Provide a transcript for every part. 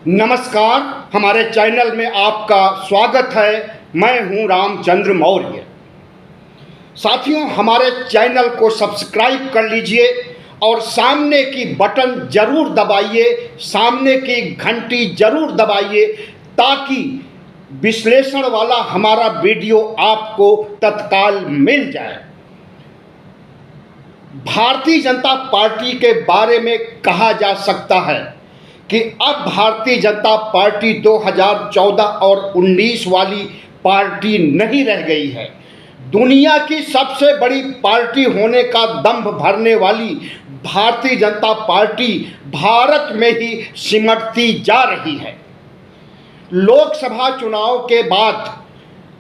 नमस्कार, हमारे चैनल में आपका स्वागत है। मैं हूं रामचंद्र मौर्य। साथियों, हमारे चैनल को सब्सक्राइब कर लीजिए और सामने की बटन जरूर दबाइए, सामने की घंटी जरूर दबाइए ताकि विश्लेषण वाला हमारा वीडियो आपको तत्काल मिल जाए। भारतीय जनता पार्टी के बारे में कहा जा सकता है कि अब भारतीय जनता पार्टी 2014 और 19 वाली पार्टी नहीं रह गई है। दुनिया की सबसे बड़ी पार्टी होने का दंभ भरने वाली भारतीय जनता पार्टी भारत में ही सिमटती जा रही है। लोकसभा चुनाव के बाद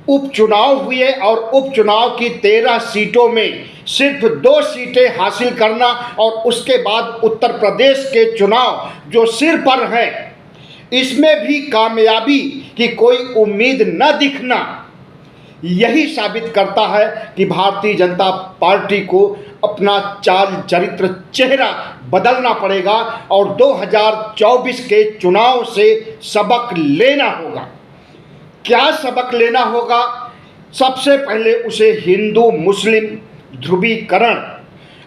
उपचुनाव हुए और उपचुनाव की 13 सीटों में सिर्फ 2 सीटें हासिल करना और उसके बाद उत्तर प्रदेश के चुनाव जो सिर पर है, इसमें भी कामयाबी की कोई उम्मीद न दिखना, यही साबित करता है कि भारतीय जनता पार्टी को अपना चाल चरित्र चेहरा बदलना पड़ेगा और 2024 के चुनाव से सबक लेना होगा। क्या सबक लेना होगा? सबसे पहले उसे हिंदू मुस्लिम ध्रुवीकरण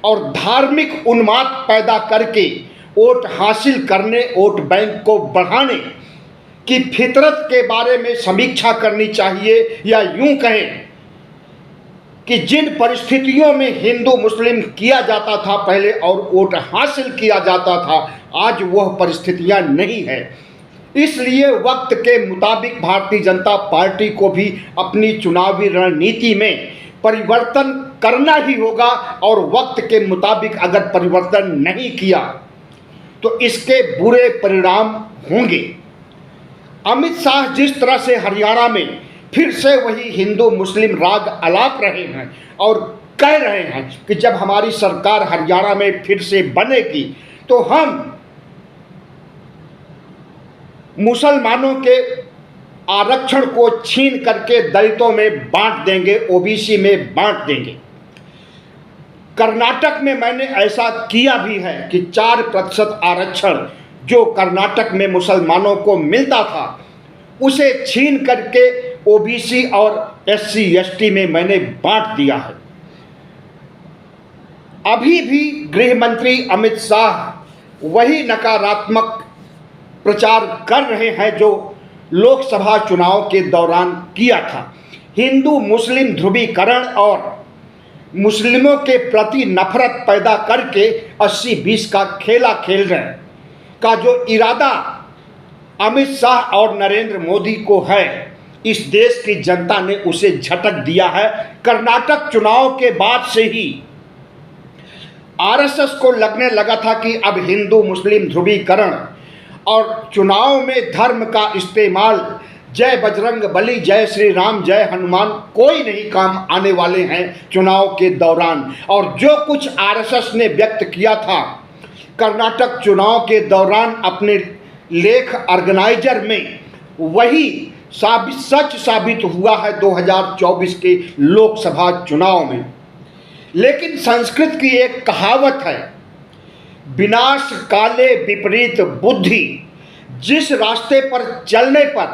और धार्मिक उन्माद पैदा करके वोट हासिल करने, वोट बैंक को बढ़ाने की फितरत के बारे में समीक्षा करनी चाहिए। या यूं कहें कि जिन परिस्थितियों में हिंदू मुस्लिम किया जाता था पहले और वोट हासिल किया जाता था, आज वह परिस्थितियां नहीं है। इसलिए वक्त के मुताबिक भारतीय जनता पार्टी को भी अपनी चुनावी रणनीति में परिवर्तन करना ही होगा और वक्त के मुताबिक अगर परिवर्तन नहीं किया तो इसके बुरे परिणाम होंगे। अमित शाह जिस तरह से हरियाणा में फिर से वही हिंदू मुस्लिम राग अलाप रहे हैं और कह रहे हैं कि जब हमारी सरकार हरियाणा में फिर से बनेगी तो हम मुसलमानों के आरक्षण को छीन करके दलितों में बांट देंगे, ओबीसी में बांट देंगे। कर्नाटक में मैंने ऐसा किया भी है कि 4% आरक्षण जो कर्नाटक में मुसलमानों को मिलता था उसे छीन करके ओबीसी और SC ST में मैंने बांट दिया है। अभी भी गृह मंत्री अमित शाह वही नकारात्मक प्रचार कर रहे हैं जो लोकसभा चुनाव के दौरान किया था। हिंदू मुस्लिम ध्रुवीकरण और मुस्लिमों के प्रति नफरत पैदा करके 80-20 का खेला खेल रहे का जो इरादा अमित शाह और नरेंद्र मोदी को है, इस देश की जनता ने उसे झटक दिया है। कर्नाटक चुनाव के बाद से ही RSS को लगने लगा था कि अब हिंदू मुस्लिम ध्रुवीकरण और चुनाव में धर्म का इस्तेमाल, जय बजरंग बली, जय श्री राम, जय हनुमान, कोई नहीं काम आने वाले हैं चुनाव के दौरान। और जो कुछ RSS ने व्यक्त किया था कर्नाटक चुनाव के दौरान अपने लेख ऑर्गेनाइजर में, वही सच साबित हुआ है 2024 के लोकसभा चुनाव में। लेकिन संस्कृत की एक कहावत है, विनाश काले विपरीत बुद्धि। जिस रास्ते पर चलने पर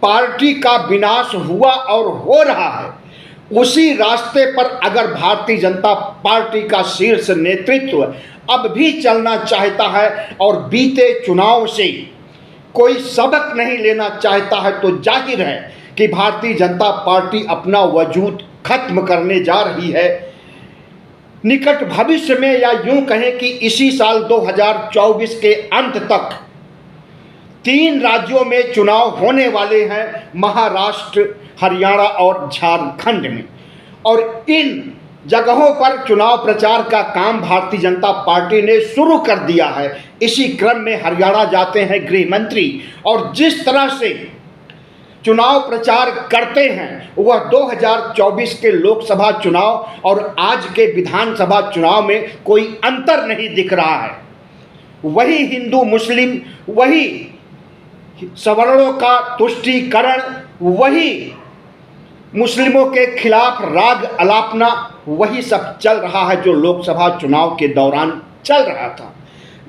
पार्टी का विनाश हुआ और हो रहा है, उसी रास्ते पर अगर भारतीय जनता पार्टी का शीर्ष नेतृत्व अब भी चलना चाहता है और बीते चुनाव से कोई सबक नहीं लेना चाहता है, तो जाहिर है कि भारतीय जनता पार्टी अपना वजूद खत्म करने जा रही है। निकट भविष्य में, या यूं कहें कि इसी साल 2024 के अंत तक 3 राज्यों में चुनाव होने वाले हैं, महाराष्ट्र, हरियाणा और झारखंड में। और इन जगहों पर चुनाव प्रचार का काम भारतीय जनता पार्टी ने शुरू कर दिया है। इसी क्रम में हरियाणा जाते हैं गृह मंत्री और जिस तरह से चुनाव प्रचार करते हैं वह 2024 के लोकसभा चुनाव और आज के विधानसभा चुनाव में कोई अंतर नहीं दिख रहा है। वही हिंदू मुस्लिम, वही सवर्णों का तुष्टीकरण, वही मुस्लिमों के खिलाफ राग अलापना, वही सब चल रहा है जो लोकसभा चुनाव के दौरान चल रहा था।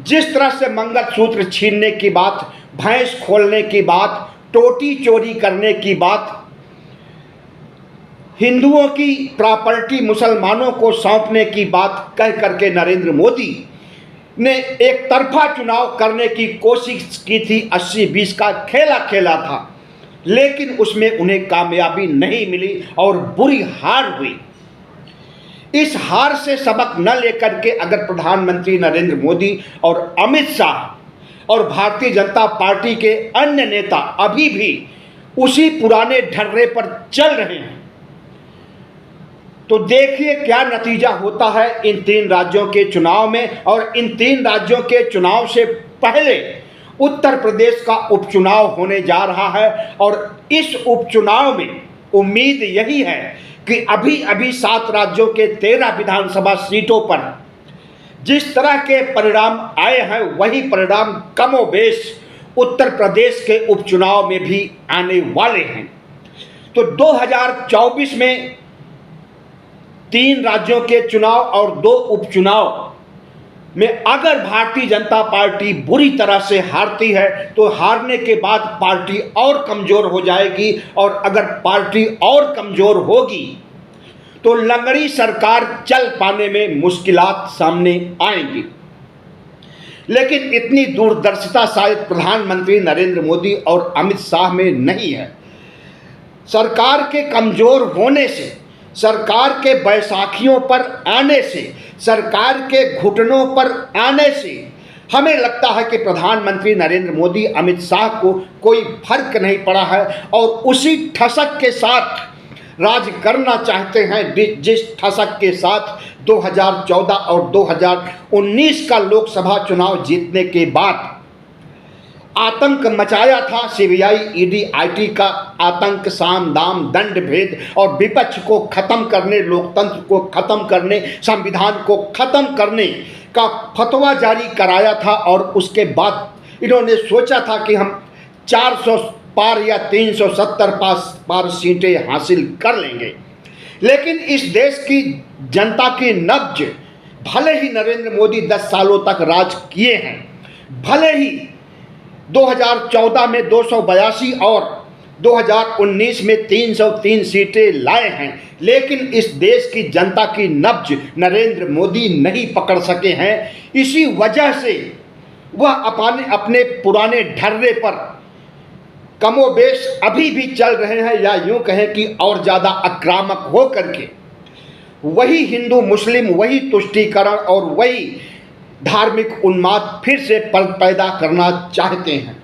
जिस तरह से मंगलसूत्र छीनने की बात भैंस खोलने की बात, टोटी चोरी करने की बात, हिंदुओं की प्रॉपर्टी मुसलमानों को सौंपने की बात कह करके नरेंद्र मोदी ने एक तरफा चुनाव करने की कोशिश की थी। 80-20 का खेला खेला था, लेकिन उसमें उन्हें कामयाबी नहीं मिली और बुरी हार हुई। इस हार से सबक न लेकर के अगर प्रधानमंत्री नरेंद्र मोदी और अमित शाह और भारतीय जनता पार्टी के अन्य नेता अभी भी उसी पुराने ढर्रे पर चल रहे हैं, तो देखिए क्या नतीजा होता है इन 3 राज्यों के चुनाव में। और इन 3 राज्यों के चुनाव से पहले उत्तर प्रदेश का उपचुनाव होने जा रहा है, और इस उपचुनाव में उम्मीद यही है कि अभी अभी 7 राज्यों के 13 विधानसभा सीटों पर जिस तरह के परिणाम आए हैं, वही परिणाम कमोबेश उत्तर प्रदेश के उपचुनाव में भी आने वाले हैं। तो 2024 में 3 राज्यों के चुनाव और 2 उपचुनाव में अगर भारतीय जनता पार्टी बुरी तरह से हारती है, तो हारने के बाद पार्टी और कमजोर हो जाएगी, और अगर पार्टी और कमजोर होगी तो लंगड़ी सरकार चल पाने में मुश्किलात सामने आएंगी। लेकिन इतनी दूरदर्शिता शायद प्रधानमंत्री नरेंद्र मोदी और अमित शाह में नहीं है। सरकार के कमजोर होने से, सरकार के बैसाखियों पर आने से, सरकार के घुटनों पर आने से हमें लगता है कि प्रधानमंत्री नरेंद्र मोदी अमित शाह को कोई फर्क नहीं पड़ा है, और उसी ठसक के साथ राज करना चाहते हैं जिस ठसक के साथ 2014 और 2019 का लोकसभा चुनाव जीतने के बाद आतंक मचाया था। सीबीआई, ईडी, आईटी का आतंक, साम दाम दंड भेद और विपक्ष को खत्म करने, लोकतंत्र को खत्म करने, संविधान को खत्म करने का फतवा जारी कराया था। और उसके बाद इन्होंने सोचा था कि हम 400 पार या 370 पार सीटें हासिल कर लेंगे। लेकिन इस देश की जनता की नब्ज, भले ही नरेंद्र मोदी 10 सालों तक राज किए हैं, भले ही 2014 में 282 और 2019 में 303 सीटें लाए हैं, लेकिन इस देश की जनता की नब्ज नरेंद्र मोदी नहीं पकड़ सके हैं। इसी वजह से वह अपने पुराने ढर्रे पर कमोबेश अभी भी चल रहे हैं, या यूं कहें कि और ज़्यादा आक्रामक हो करके वही हिंदू मुस्लिम, वही तुष्टीकरण और वही धार्मिक उन्माद फिर से पैदा करना चाहते हैं।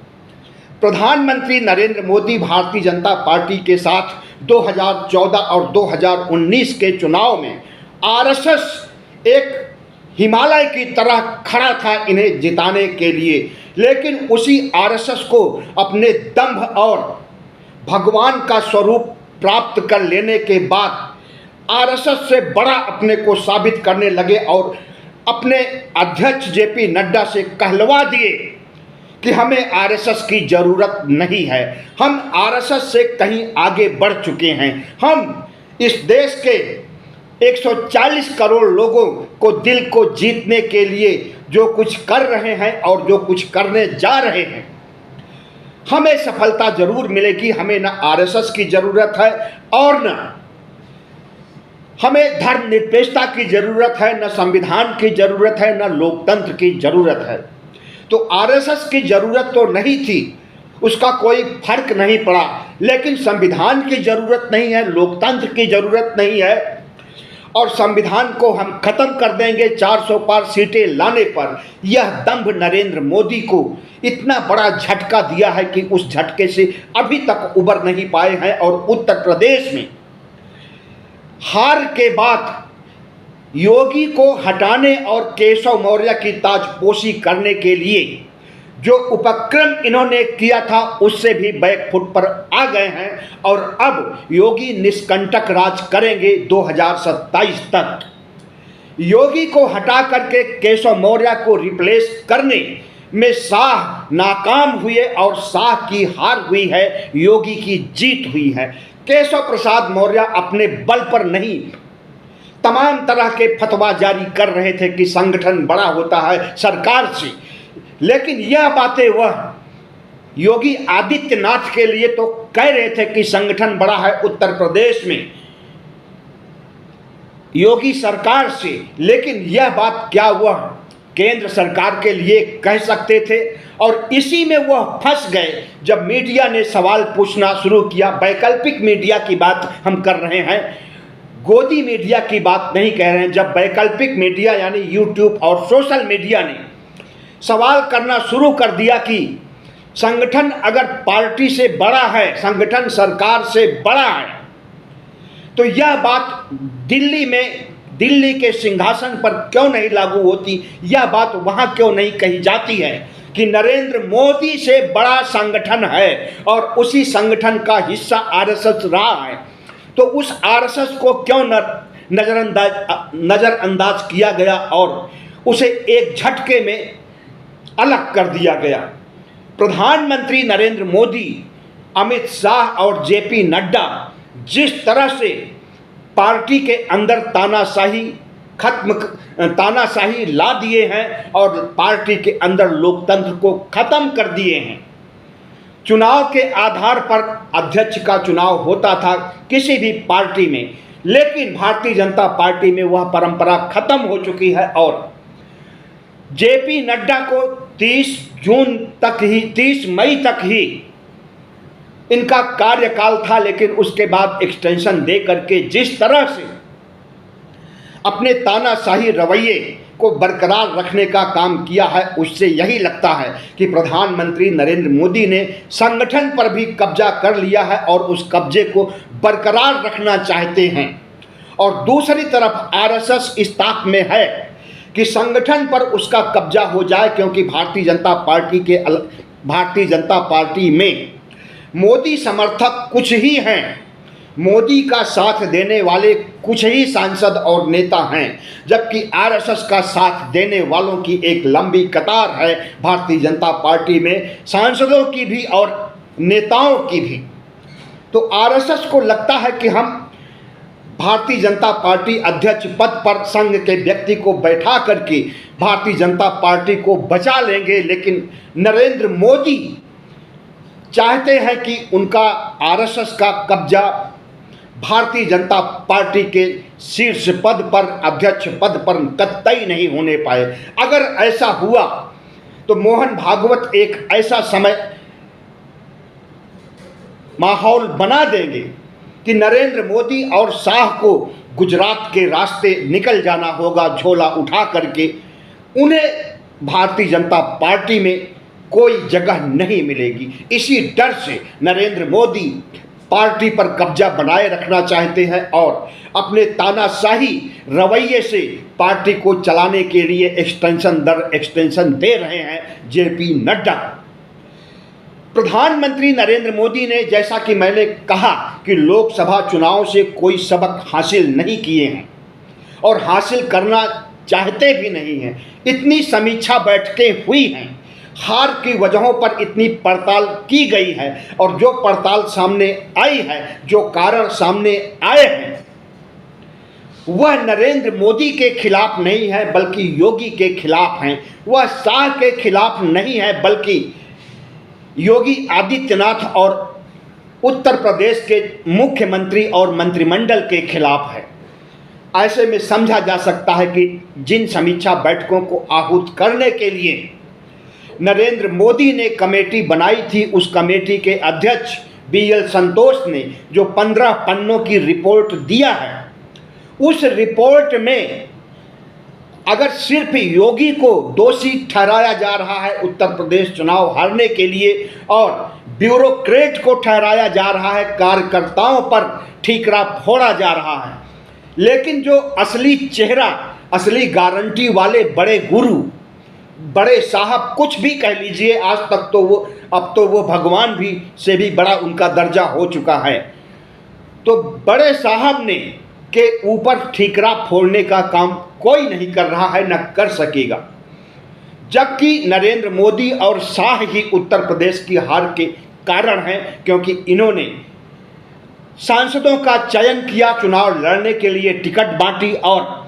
प्रधानमंत्री नरेंद्र मोदी भारतीय जनता पार्टी के साथ 2014 और 2019 के चुनाव में आरएसएस एक हिमालय की तरह खड़ा था इन्हें जिताने के लिए, लेकिन उसी आरएसएस को अपने दंभ और भगवान का स्वरूप प्राप्त कर लेने के बाद आरएसएस से बड़ा अपने को साबित करने लगे और अपने अध्यक्ष जेपी नड्डा से कहलवा दिए कि हमें आरएसएस की ज़रूरत नहीं है, हम आरएसएस से कहीं आगे बढ़ चुके हैं। हम इस देश के 140 करोड़ लोगों को दिल को जीतने के लिए जो कुछ कर रहे हैं और जो कुछ करने जा रहे हैं, हमें सफलता जरूर मिलेगी। हमें न आरएसएस की ज़रूरत है और न हमें धर्मनिरपेक्षता की ज़रूरत है, न संविधान की ज़रूरत है, न लोकतंत्र की ज़रूरत है। तो आरएसएस की ज़रूरत तो नहीं थी, उसका कोई फर्क नहीं पड़ा, लेकिन संविधान की ज़रूरत नहीं है, लोकतंत्र की ज़रूरत नहीं है, और संविधान को हम खत्म कर देंगे 400 पार सीटें लाने पर। यह दंभ नरेंद्र मोदी को इतना बड़ा झटका दिया है कि उस झटके से अभी तक उबर नहीं पाए हैं। और उत्तर प्रदेश में हार के बाद योगी को हटाने और केशव मौर्य की ताजपोशी करने के लिए जो उपक्रम इन्होंने किया था, उससे भी बैकफुट पर आ गए हैं, और अब योगी निष्कंटक राज करेंगे 2027 तक। योगी को हटा करके केशव मौर्य को रिप्लेस करने में शाह नाकाम हुए और शाह की हार हुई है, योगी की जीत हुई है। केशव प्रसाद मौर्य अपने बल पर नहीं, तमाम तरह के फतवा जारी कर रहे थे कि संगठन बड़ा होता है सरकार से, लेकिन यह बातें वह योगी आदित्यनाथ के लिए तो कह रहे थे कि संगठन बड़ा है उत्तर प्रदेश में योगी सरकार से, लेकिन यह बात क्या वह केंद्र सरकार के लिए कह सकते थे? और इसी में वह फंस गए जब मीडिया ने सवाल पूछना शुरू किया। वैकल्पिक मीडिया की बात हम कर रहे हैं, गोदी मीडिया की बात नहीं कह रहे हैं। जब वैकल्पिक मीडिया यानी यूट्यूब और सोशल मीडिया ने सवाल करना शुरू कर दिया कि संगठन अगर पार्टी से बड़ा है, संगठन सरकार से बड़ा है, तो यह बात दिल्ली के सिंहासन पर क्यों नहीं लागू होती? यह बात वहां क्यों नहीं कही जाती है कि नरेंद्र मोदी से बड़ा संगठन है और उसी संगठन का हिस्सा आरएसएस रहा है, तो उस आरएसएस को क्यों नजरअंदाज किया गया और उसे एक झटके में अलग कर दिया गया? प्रधानमंत्री नरेंद्र मोदी, अमित शाह और जेपी नड्डा जिस तरह से पार्टी के अंदर तानाशाही ला दिए हैं और पार्टी के अंदर लोकतंत्र को खत्म कर दिए हैं। चुनाव के आधार पर अध्यक्ष का चुनाव होता था किसी भी पार्टी में, लेकिन भारतीय जनता पार्टी में वह परंपरा खत्म हो चुकी है और जेपी नड्डा को 30 मई तक ही इनका कार्यकाल था, लेकिन उसके बाद एक्सटेंशन दे करके जिस तरह से अपने तानाशाही रवैये को बरकरार रखने का काम किया है, उससे यही लगता है कि प्रधानमंत्री नरेंद्र मोदी ने संगठन पर भी कब्जा कर लिया है और उस कब्जे को बरकरार रखना चाहते हैं। और दूसरी तरफ आरएसएस इस ताक में है कि संगठन पर उसका कब्जा हो जाए, क्योंकि भारतीय जनता पार्टी में मोदी समर्थक कुछ ही हैं, मोदी का साथ देने वाले कुछ ही सांसद और नेता हैं, जबकि आरएसएस का साथ देने वालों की एक लंबी कतार है भारतीय जनता पार्टी में, सांसदों की भी और नेताओं की भी। तो आरएसएस को लगता है कि हम भारतीय जनता पार्टी अध्यक्ष पद पर संघ के व्यक्ति को बैठा करके भारतीय जनता पार्टी को बचा लेंगे, लेकिन नरेंद्र मोदी चाहते हैं कि उनका आरएसएस का कब्जा भारतीय जनता पार्टी के शीर्ष पद पर, अध्यक्ष पद पर कतई नहीं होने पाए। अगर ऐसा हुआ तो मोहन भागवत एक ऐसा माहौल बना देंगे कि नरेंद्र मोदी और शाह को गुजरात के रास्ते निकल जाना होगा झोला उठा करके। उन्हें भारतीय जनता पार्टी में कोई जगह नहीं मिलेगी। इसी डर से नरेंद्र मोदी पार्टी पर कब्जा बनाए रखना चाहते हैं और अपने तानाशाही रवैये से पार्टी को चलाने के लिए एक्सटेंशन दे रहे हैं जेपी नड्डा। प्रधानमंत्री नरेंद्र मोदी ने, जैसा कि मैंने कहा, कि लोकसभा चुनाव से कोई सबक हासिल नहीं किए हैं और हासिल करना चाहते भी नहीं हैं। इतनी समीक्षा बैठकें हुई हैं, हार की वजहों पर इतनी पड़ताल की गई है और जो पड़ताल सामने आई है, जो कारण सामने आए हैं, वह नरेंद्र मोदी के खिलाफ नहीं है बल्कि योगी के खिलाफ हैं। वह शाह के खिलाफ नहीं है बल्कि योगी आदित्यनाथ और उत्तर प्रदेश के मुख्यमंत्री और मंत्रिमंडल के खिलाफ है। ऐसे में समझा जा सकता है कि जिन समीक्षा बैठकों को आहूत करने के लिए नरेंद्र मोदी ने कमेटी बनाई थी, उस कमेटी के अध्यक्ष BL संतोष ने जो 15 पन्नों की रिपोर्ट दिया है, उस रिपोर्ट में अगर सिर्फ योगी को दोषी ठहराया जा रहा है उत्तर प्रदेश चुनाव हारने के लिए और ब्यूरोक्रेट को ठहराया जा रहा है, कार्यकर्ताओं पर ठीकरा फोड़ा जा रहा है, लेकिन जो असली चेहरा, असली गारंटी वाले बड़े गुरु, बड़े साहब, कुछ भी कह लीजिए, आज तक तो अब तो वो भगवान भी से भी बड़ा उनका दर्जा हो चुका है, तो बड़े साहब ने के ऊपर ठीकरा फोड़ने का काम कोई नहीं कर रहा है, न कर सकेगा। जबकि नरेंद्र मोदी और शाह ही उत्तर प्रदेश की हार के कारण हैं, क्योंकि इन्होंने सांसदों का चयन किया, चुनाव लड़ने के लिए टिकट बांटी और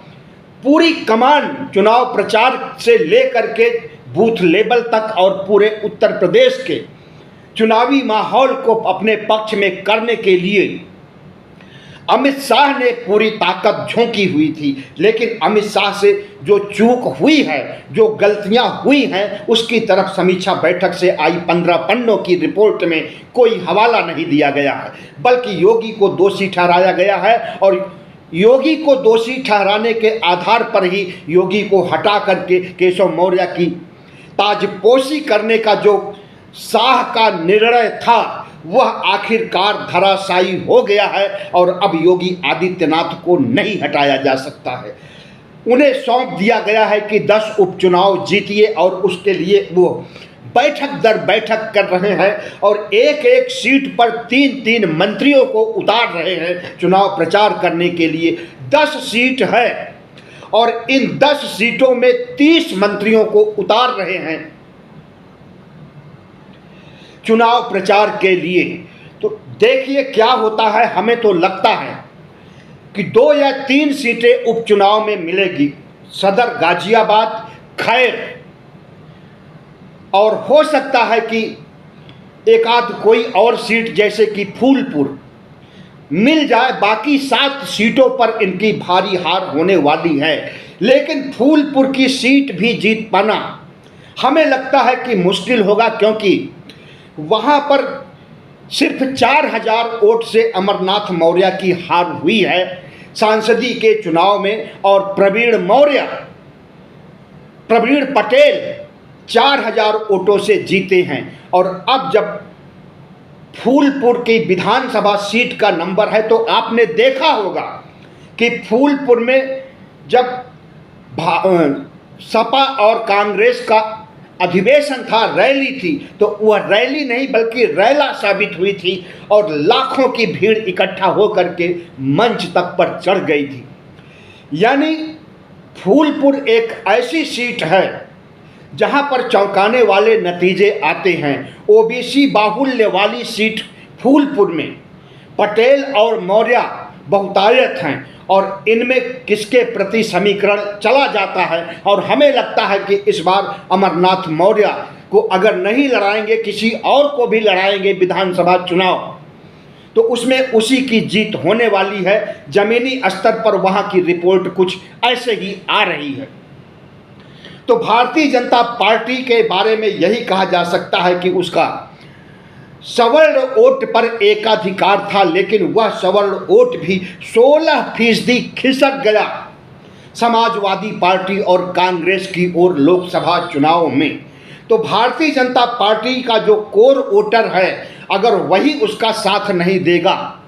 पूरी कमान चुनाव प्रचार से लेकर के बूथ लेवल तक और पूरे उत्तर प्रदेश के चुनावी माहौल को अपने पक्ष में करने के लिए अमित शाह ने पूरी ताकत झोंकी हुई थी, लेकिन अमित शाह से जो चूक हुई है, जो गलतियां हुई हैं, उसकी तरफ समीक्षा बैठक से आई 15 पन्नों की रिपोर्ट में कोई हवाला नहीं दिया गया है, बल्कि योगी को दोषी ठहराया गया है। और योगी को दोषी ठहराने के आधार पर ही योगी को हटा करके केशव मौर्य की ताजपोशी करने का जो शाह का निर्णय था वह आखिरकार धराशायी हो गया है और अब योगी आदित्यनाथ को नहीं हटाया जा सकता है। उन्हें सौंप दिया गया है कि 10 उपचुनाव जीतिए और उसके लिए वो बैठक दर बैठक कर रहे हैं और एक एक सीट पर 3-3 मंत्रियों को उतार रहे हैं चुनाव प्रचार करने के लिए। 10 सीट है और इन 10 सीटों में 30 मंत्रियों को उतार रहे हैं चुनाव प्रचार के लिए। तो देखिए क्या होता है। हमें तो लगता है कि 2 या 3 सीटें उपचुनाव में मिलेगी, सदर गाजियाबाद, खैर, और हो सकता है कि एक आध कोई और सीट जैसे कि फूलपुर मिल जाए। बाकी 7 सीटों पर इनकी भारी हार होने वाली है, लेकिन फूलपुर की सीट भी जीत पाना हमें लगता है कि मुश्किल होगा, क्योंकि वहाँ पर सिर्फ 4000 वोट से अमरनाथ मौर्य की हार हुई है सांसदीय के चुनाव में, और प्रवीण पटेल 4000 वोटों से जीते हैं। और अब जब फूलपुर की विधानसभा सीट का नंबर है तो आपने देखा होगा कि फूलपुर में जब सपा और कांग्रेस का अधिवेशन था, रैली थी, तो वह रैली नहीं बल्कि रैला साबित हुई थी और लाखों की भीड़ इकट्ठा होकर के मंच तक पर चढ़ गई थी। यानी फूलपुर एक ऐसी सीट है जहां पर चौंकाने वाले नतीजे आते हैं। ओबीसी बाहुल्य वाली सीट फूलपुर में पटेल और मौर्य बहुतायत हैं और इनमें किसके प्रति समीकरण चला जाता है। और हमें लगता है कि इस बार अमरनाथ मौर्य को अगर नहीं लड़ाएंगे, किसी और को भी लड़ाएंगे विधानसभा चुनाव, तो उसमें उसी की जीत होने वाली है। जमीनी स्तर पर वहां की रिपोर्ट कुछ ऐसे ही आ रही है। तो भारतीय जनता पार्टी के बारे में यही कहा जा सकता है कि उसका सवर्ण वोट पर एकाधिकार था, लेकिन वह सवर्ण वोट भी 16% खिसक गया समाजवादी पार्टी और कांग्रेस की ओर लोकसभा चुनाव में। तो भारतीय जनता पार्टी का जो कोर वोटर है, अगर वही उसका साथ नहीं देगा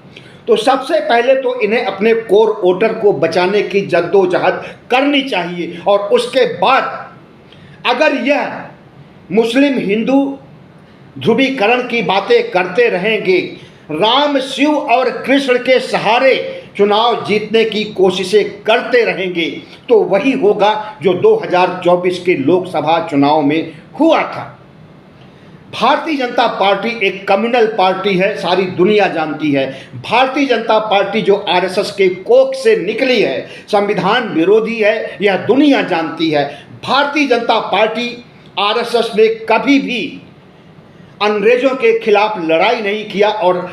तो सबसे पहले तो इन्हें अपने कोर वोटर को बचाने की जद्दोजहद करनी चाहिए। और उसके बाद अगर यह मुस्लिम हिंदू ध्रुवीकरण की बातें करते रहेंगे, राम, शिव और कृष्ण के सहारे चुनाव जीतने की कोशिशें करते रहेंगे, तो वही होगा जो 2024 के लोकसभा चुनाव में हुआ था। भारतीय जनता पार्टी एक कम्युनल पार्टी है, सारी दुनिया जानती है। भारतीय जनता पार्टी जो आरएसएस के कोख से निकली है, संविधान विरोधी है, यह दुनिया जानती है। भारतीय जनता पार्टी आरएसएस ने कभी भी अंग्रेजों के खिलाफ लड़ाई नहीं किया और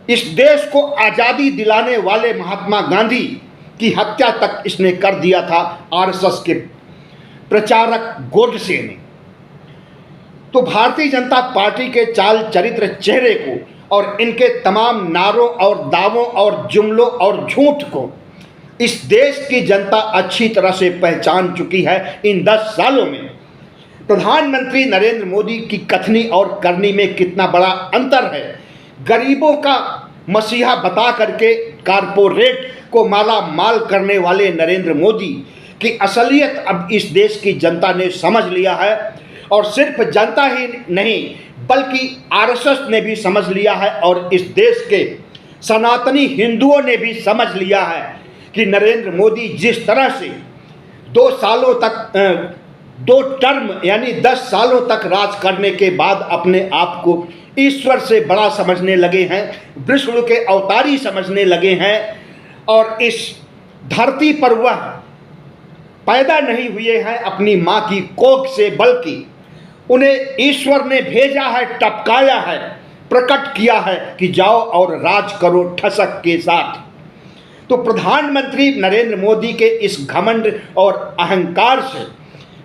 इस देश को आज़ादी दिलाने वाले महात्मा गांधी की हत्या तक इसने कर दिया था आरएसएस के प्रचारक गोडसे ने। तो भारतीय जनता पार्टी के चाल चरित्र चेहरे को और इनके तमाम नारों और दावों और जुमलों और झूठ को इस देश की जनता अच्छी तरह से पहचान चुकी है। इन 10 सालों में प्रधानमंत्री नरेंद्र मोदी की कथनी और करनी में कितना बड़ा अंतर है। गरीबों का मसीहा बता करके कारपोरेट को माला माल करने वाले नरेंद्र मोदी की असलियत अब इस देश की जनता ने समझ लिया है। और सिर्फ जनता ही नहीं बल्कि आरएसएस ने भी समझ लिया है और इस देश के सनातनी हिंदुओं ने भी समझ लिया है कि नरेंद्र मोदी जिस तरह से 2 सालों तक 2 टर्म यानी 10 सालों तक राज करने के बाद अपने आप को ईश्वर से बड़ा समझने लगे हैं, विष्णु के अवतारी समझने लगे हैं और इस धरती पर वह पैदा नहीं हुए हैं अपनी माँ की कोख से, बल्कि उन्हें ईश्वर ने भेजा है, टपकाया है, प्रकट किया है कि जाओ और राज करो ठसक के साथ। तो प्रधानमंत्री नरेंद्र मोदी के इस घमंड और अहंकार से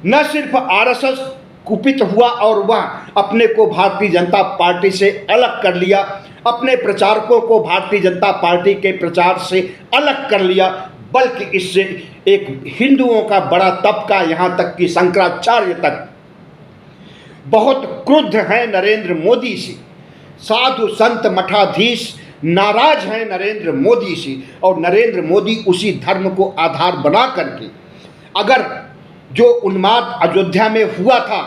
न सिर्फ आरएसएस कुपित हुआ और वह अपने को भारतीय जनता पार्टी से अलग कर लिया, अपने प्रचारकों को भारतीय जनता पार्टी के प्रचार से अलग कर लिया, बल्कि इससे एक हिंदुओं का बड़ा तबका, यहाँ तक कि शंकराचार्य तक बहुत क्रुद्ध हैं नरेंद्र मोदी से। साधु संत मठाधीश नाराज हैं नरेंद्र मोदी से, और नरेंद्र मोदी उसी धर्म को आधार बना करके, अगर जो उन्माद अयोध्या में हुआ था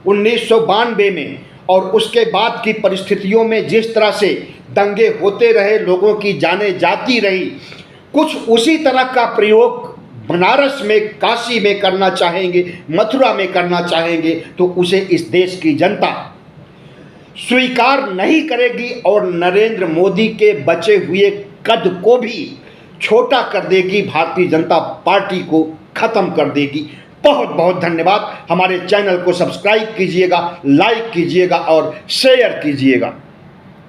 1992 में और उसके बाद की परिस्थितियों में जिस तरह से दंगे होते रहे, लोगों की जानें जाती रही, कुछ उसी तरह का प्रयोग बनारस में, काशी में करना चाहेंगे, मथुरा में करना चाहेंगे, तो उसे इस देश की जनता स्वीकार नहीं करेगी और नरेंद्र मोदी के बचे हुए कद को भी छोटा कर देगी, भारतीय जनता पार्टी को खत्म कर देगी। बहुत बहुत धन्यवाद। हमारे चैनल को सब्सक्राइब कीजिएगा, लाइक कीजिएगा और शेयर कीजिएगा।